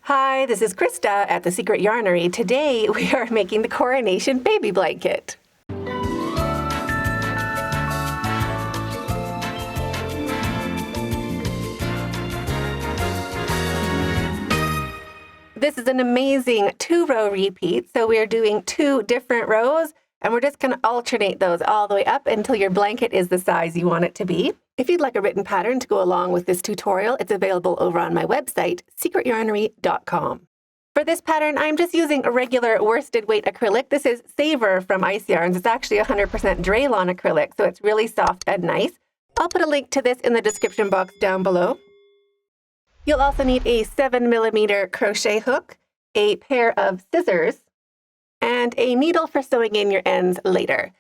Hi, this is Krista at the Secret Yarnery. Today we are making the Coronation baby blanket. This is an amazing 2-row repeat, so we're doing 2 different rows, and we're just going to alternate those all the way up until your blanket is the size you want it to be. If you'd like a written pattern to go along with this tutorial, it's available over on my website, secretyarnery.com. For this pattern, I'm just using a regular worsted weight acrylic. This is Savor from Ice Yarns. It's actually 100% Draylon acrylic, so it's really soft and nice. I'll put a link to this in the description box down below. You'll also need a 7mm crochet hook, a pair of scissors, and a needle for sewing in your ends later.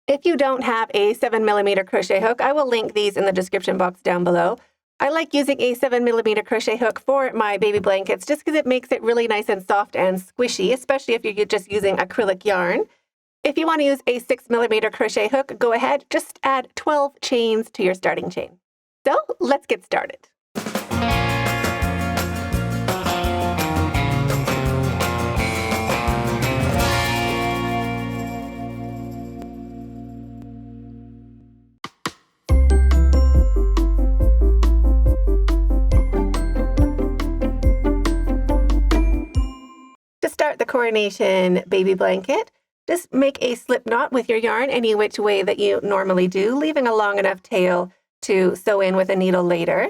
If you don't have a 7mm crochet hook, I will link these in the description box down below. I like using a 7mm crochet hook for my baby blankets just because it makes it really nice and soft and squishy, especially if you're just using acrylic yarn. If you want to use a 6mm crochet hook, go ahead, just add 12 chains to your starting chain. So let's get started. To start the Coronation baby blanket, just make a slip knot with your yarn any which way that you normally do, leaving a long enough tail to sew in with a needle later.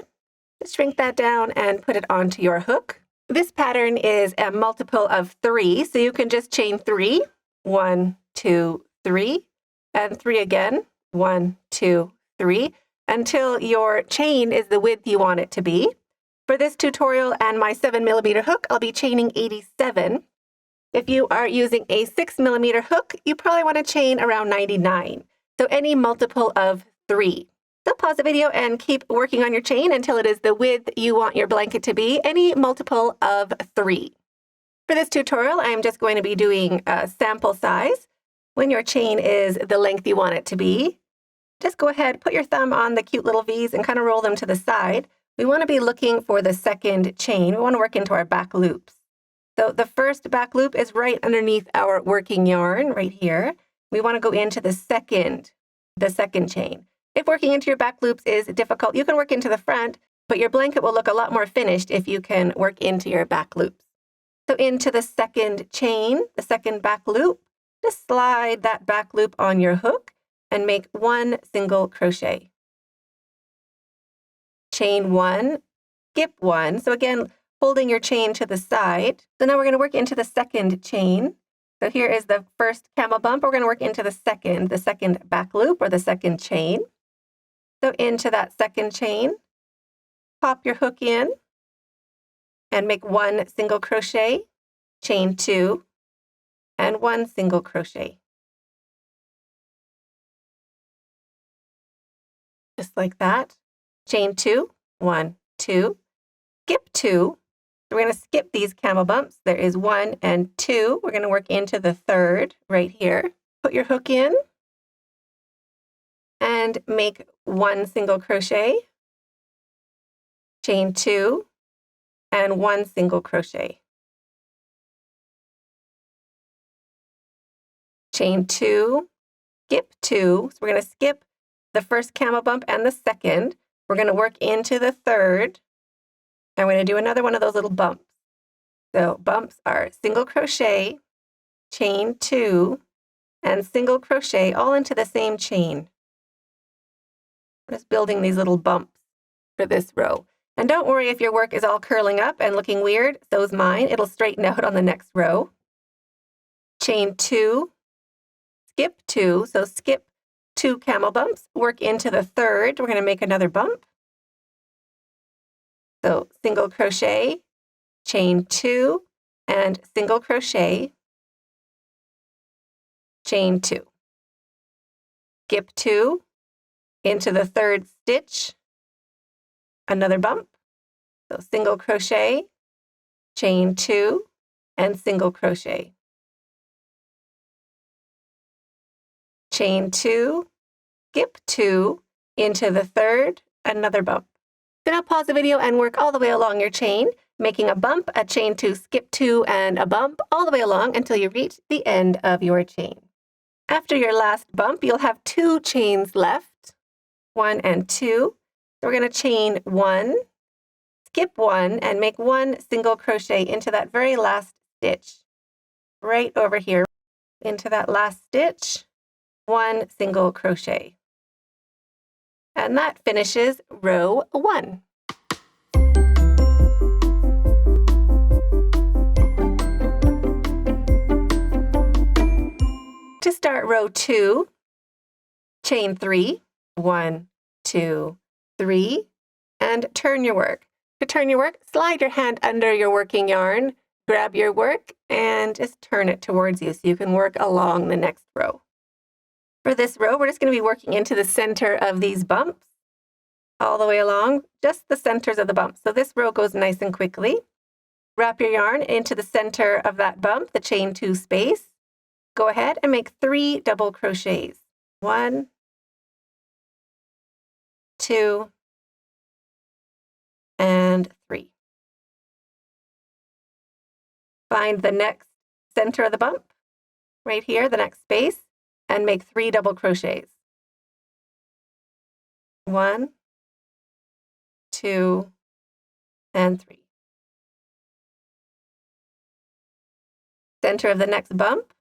Just shrink that down and put it onto your hook. This pattern is a multiple of 3, so you can just chain 3, 1, 2, 3, and 3 again, 1, 2, 3, until your chain is the width you want it to be. For this tutorial and my 7mm hook, I'll be chaining 87. If you are using a 6mm hook, you probably want to chain around 99. So any multiple of 3. So pause the video and keep working on your chain until it is the width you want your blanket to be, any multiple of 3. For this tutorial, I'm just going to be doing a sample size. When your chain is the length you want it to be, just go ahead, put your thumb on the cute little V's and kind of roll them to the side. We want to be looking for the second chain. We want to work into our back loops. So the first back loop is right underneath our working yarn right here. We want to go into the second chain. If working into your back loops is difficult, you can work into the front, but your blanket will look a lot more finished if you can work into your back loops. So into the second chain, the second back loop, just slide that back loop on your hook and make 1 single crochet. Chain 1, skip 1. So again, holding your chain to the side. So now we're going to work into the second chain. So here is the first camel bump. We're going to work into the second back loop or the second chain. So into that second chain, pop your hook in and make 1 single crochet, chain 2, and 1 single crochet. Just like that. Chain 2, 1, 2, skip 2. So we're going to skip these camel bumps. There is 1 and 2. We're going to work into the third right here. Put your hook in and make 1 single crochet, chain 2, and 1 single crochet. Chain 2, skip 2. So we're going to skip the first camel bump and the second. We're going to work into the third, and we're going to do another one of those little bumps. So bumps are single crochet, chain 2, and single crochet all into the same chain. I'm just building these little bumps for this row. And don't worry if your work is all curling up and looking weird, so is mine. It'll straighten out on the next row. Chain 2, skip 2, so skip 2 camel bumps, work into the third. We're going to make another bump. So single crochet, chain 2, and single crochet, chain 2. Skip 2, into the third stitch, another bump. So single crochet, chain 2, and single crochet. Chain 2, skip 2, into the third, another bump. So now pause the video and work all the way along your chain. making a bump, a chain 2, skip 2, and a bump all the way along until you reach the end of your chain. After your last bump, you'll have 2 chains left, 1 and 2. So we're going to chain 1, skip 1, and make 1 single crochet into that very last stitch. Right over here, into that last stitch, 1 single crochet. And that finishes row 1. To start row 2, chain 3, 1, 2, 3, and turn your work. To turn your work, slide your hand under your working yarn, grab your work, and just turn it towards you so you can work along the next row. For this row, we're just going to be working into the center of these bumps, all the way along, just the centers of the bumps. So this row goes nice and quickly. Wrap your yarn into the center of that bump, the chain 2 space. Go ahead and make 3 double crochets. 1, 2, and 3. Find the next center of the bump, right here, the next space, and make 3 double crochets. 1, 2, and 3. Center of the next bump,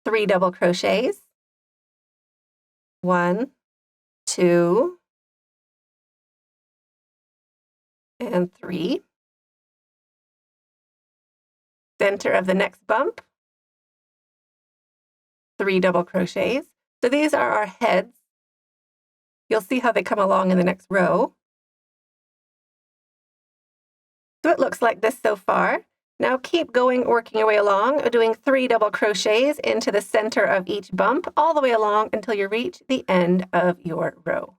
3 double crochets. 1, 2, and 3. Center of the next bump, 3 double crochets. So these are our heads. You'll see how they come along in the next row. So it looks like this so far. Now keep going, working your way along, doing 3 double crochets into the center of each bump, all the way along until you reach the end of your row.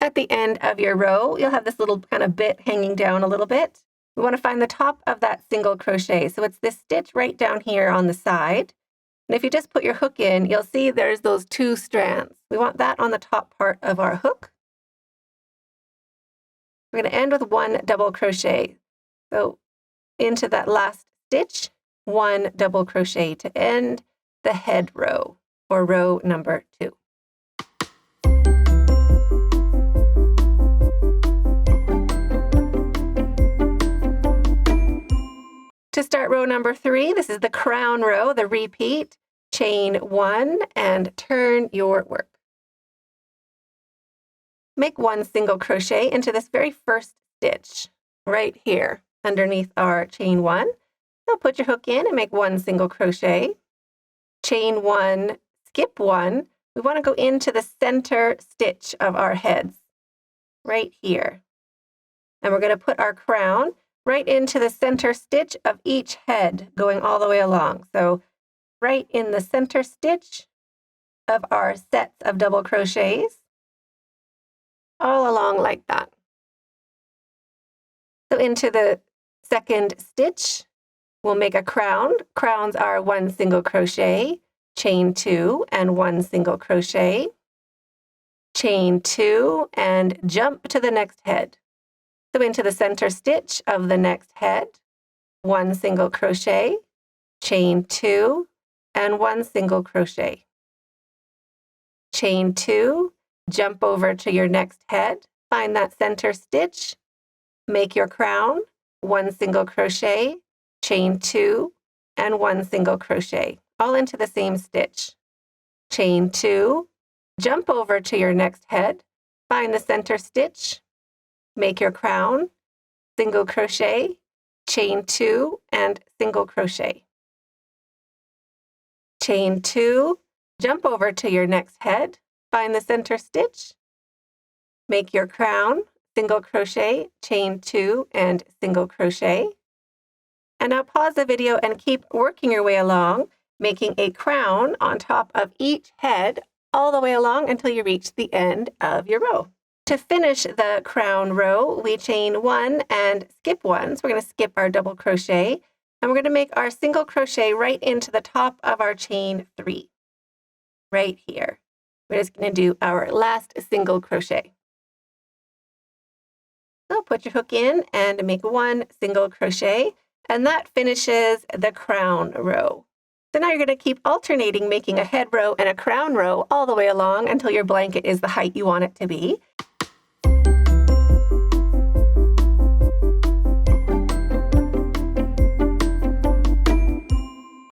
At the end of your row, you'll have this little kind of bit hanging down a little bit. We want to find the top of that single crochet. So it's this stitch right down here on the side. And if you just put your hook in, you'll see there's those 2 strands. We want that on the top part of our hook. We're going to end with 1 double crochet. So into that last stitch, 1 double crochet to end the head row, or row number 2. To start row number 3, this is the crown row, the repeat. Chain 1 and turn your work. Make 1 single crochet into this very first stitch right here underneath our chain 1. So put your hook in and make 1 single crochet. Chain 1, skip 1. We want to go into the center stitch of our heads right here. And we're going to put our crown right into the center stitch of each head, going all the way along. So right in the center stitch of our sets of double crochets, all along like that. So into the second stitch, we'll make a crown. Crowns are 1 single crochet, chain 2, and 1 single crochet, chain 2, and jump to the next head. So into the center stitch of the next head, 1 single crochet, chain 2, and 1 single crochet. Chain 2, jump over to your next head, find that center stitch, make your crown, 1 single crochet, chain 2, and 1 single crochet, all into the same stitch. Chain 2, jump over to your next head, find the center stitch, make your crown, single crochet, chain 2, and single crochet. Chain 2, jump over to your next head, find the center stitch, make your crown, single crochet, chain 2, and single crochet. And now pause the video and keep working your way along, making a crown on top of each head all the way along until you reach the end of your row. To finish the crown row, we chain 1 and skip 1. So we're going to skip our double crochet, and we're going to make our single crochet right into the top of our chain 3, right here. We're just going to do our last single crochet. So put your hook in and make one single crochet, and that finishes the crown row. So now you're going to keep alternating making a head row and a crown row all the way along until your blanket is the height you want it to be.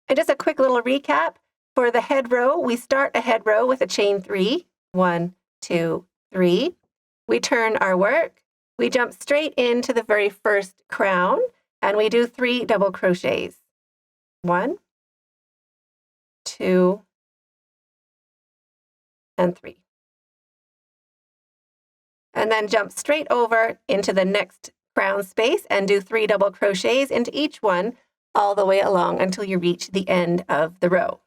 And just a quick little recap. For the head row, we start a head row with a chain 3. 1, 2, 3. We turn our work. We jump straight into the very first crown, and we do 3 double crochets. 1, 2, and 3. And then jump straight over into the next crown space and do 3 double crochets into each one all the way along until you reach the end of the row.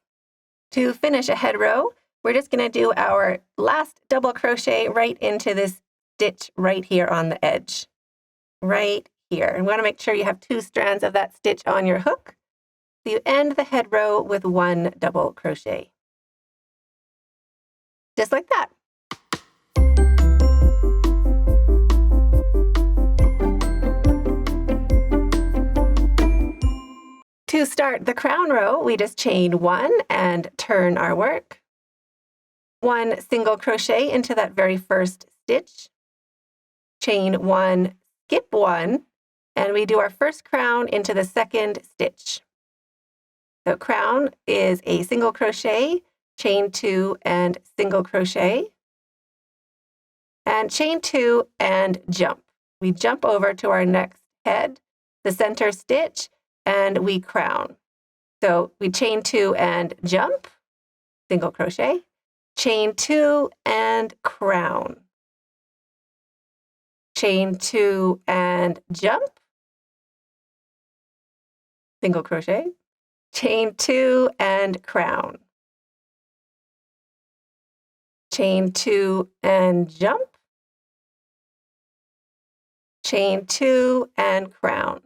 To finish a head row, we're just going to do our last double crochet right into this stitch right here on the edge. Right here. And we want to make sure you have 2 strands of that stitch on your hook. So you end the head row with 1 double crochet. Just like that. To start the crown row, we just chain 1 and turn our work. 1 single crochet into that very first stitch. Chain 1, skip 1, and we do our first crown into the second stitch. So crown is a single crochet, chain 2 and single crochet, and chain 2 and jump. We jump over to our next head, the center stitch, and we crown. So we chain 2 and jump, single crochet, chain 2 and crown. Chain 2 and jump, single crochet, chain 2 and crown. Chain 2 and jump, chain 2 and crown.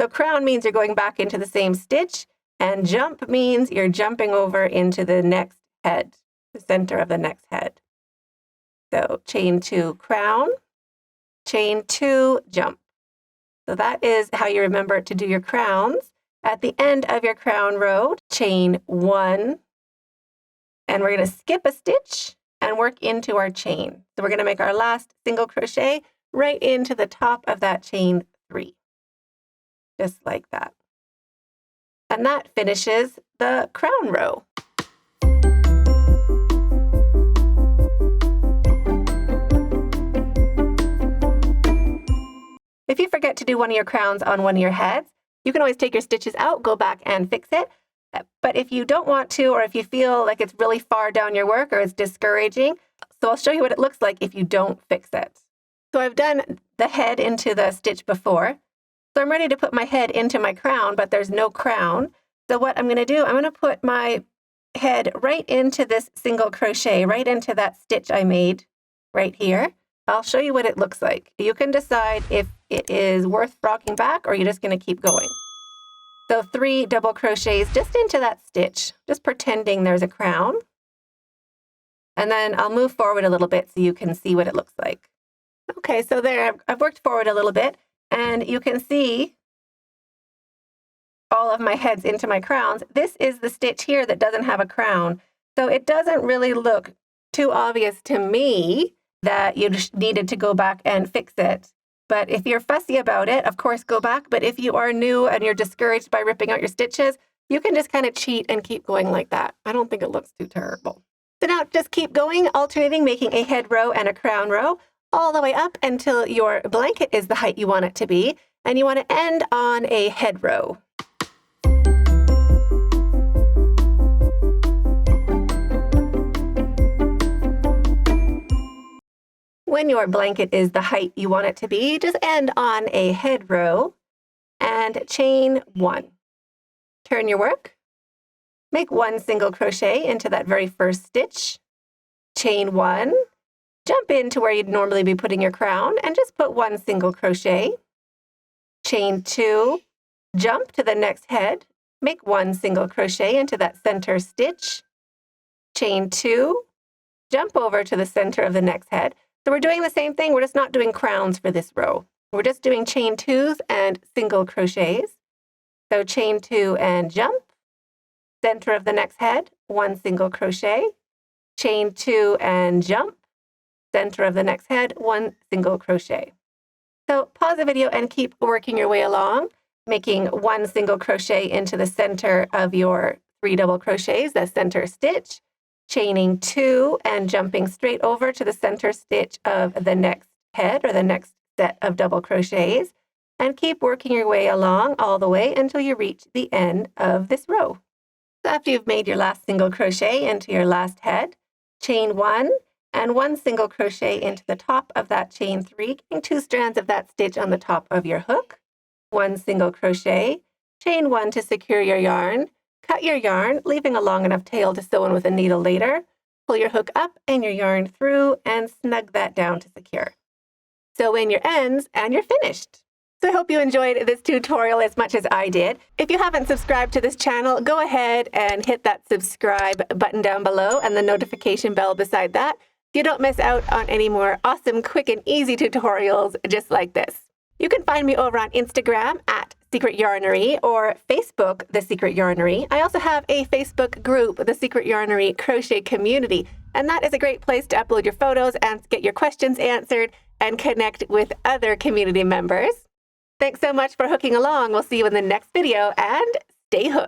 So crown means you're going back into the same stitch, and jump means you're jumping over into the next head, the center of the next head. So chain 2, crown, chain 2, jump. So that is how you remember to do your crowns. At the end of your crown row, chain 1, and we're going to skip a stitch and work into our chain. So we're going to make our last single crochet right into the top of that chain 3. Just like that. And that finishes the crown row. If you forget to do one of your crowns on one of your heads, you can always take your stitches out, go back and fix it. But if you don't want to, or if you feel like it's really far down your work or it's discouraging, so I'll show you what it looks like if you don't fix it. So I've done the head into the stitch before. So I'm ready to put my head into my crown, but there's no crown. So what I'm going to do, I'm going to put my head right into this single crochet, right into that stitch I made right here. I'll show you what it looks like. You can decide if it is worth rocking back or you're just going to keep going. So 3 double crochets just into that stitch, just pretending there's a crown. And then I'll move forward a little bit so you can see what it looks like. Okay, so there, I've worked forward a little bit, and you can see all of my heads into my crowns. This is the stitch here that doesn't have a crown. So it doesn't really look too obvious to me that you needed to go back and fix it. But if you're fussy about it, of course, go back. But if you are new and you're discouraged by ripping out your stitches, you can just kind of cheat and keep going like that. I don't think it looks too terrible. So now just keep going, alternating, making a head row and a crown row all the way up until your blanket is the height you want it to be. And you want to end on a head row. When your blanket is the height you want it to be, just end on a head row and chain 1. Turn your work. Make 1 single crochet into that very first stitch. Chain 1. Jump into where you'd normally be putting your crown and just put 1 single crochet. Chain 2. Jump to the next head. Make 1 single crochet into that center stitch. Chain 2. Jump over to the center of the next head. So we're doing the same thing, we're just not doing crowns for this row. We're just doing chain 2s and single crochets. So chain 2 and jump, center of the next head, 1 single crochet, chain 2 and jump, center of the next head, 1 single crochet. So pause the video and keep working your way along, making 1 single crochet into the center of your 3 double crochets, the center stitch, chaining 2 and jumping straight over to the center stitch of the next head or the next set of double crochets, and keep working your way along all the way until you reach the end of this row. So after you've made your last single crochet into your last head, chain 1 and 1 single crochet into the top of that chain 3, getting 2 strands of that stitch on the top of your hook, 1 single crochet, chain 1 to secure your yarn, cut your yarn, leaving a long enough tail to sew in with a needle later, pull your hook up and your yarn through and snug that down to secure. Sew in your ends and you're finished. So I hope you enjoyed this tutorial as much as I did. If you haven't subscribed to this channel, go ahead and hit that subscribe button down below and the notification bell beside that, so you don't miss out on any more awesome, quick, and easy tutorials just like this. You can find me over on Instagram at Secret Yarnery or Facebook, The Secret Yarnery. I also have a Facebook group, The Secret Yarnery Crochet Community, and that is a great place to upload your photos and get your questions answered and connect with other community members. Thanks so much for hooking along. We'll see you in the next video, and stay hooked.